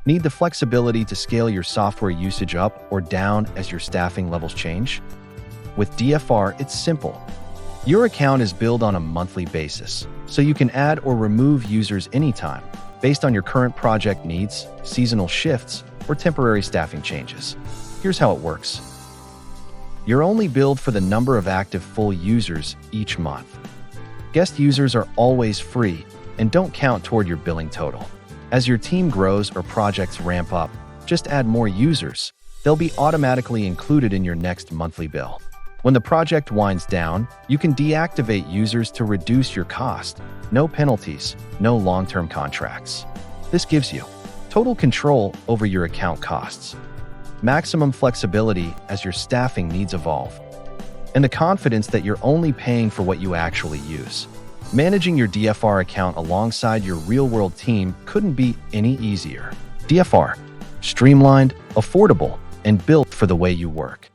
Need the flexibility to scale your software usage up or down as your staffing levels change? With DFR, it's simple. Your account is billed on a monthly basis, so you can add or remove users anytime, based on your current project needs, seasonal shifts, or temporary staffing changes. Here's how it works. You're only billed for the number of active full users each month. Guest users are always free and don't count toward your billing total. As your team grows or projects ramp up, just add more users. They'll be automatically included in your next monthly bill. When the project winds down, you can deactivate users to reduce your cost. No penalties, no long-term contracts. This gives you total control over your account costs, maximum flexibility as your staffing needs evolve, and the confidence that you're only paying for what you actually use. Managing your DFR account alongside your real-world team couldn't be any easier. DFR, streamlined, affordable, and built for the way you work.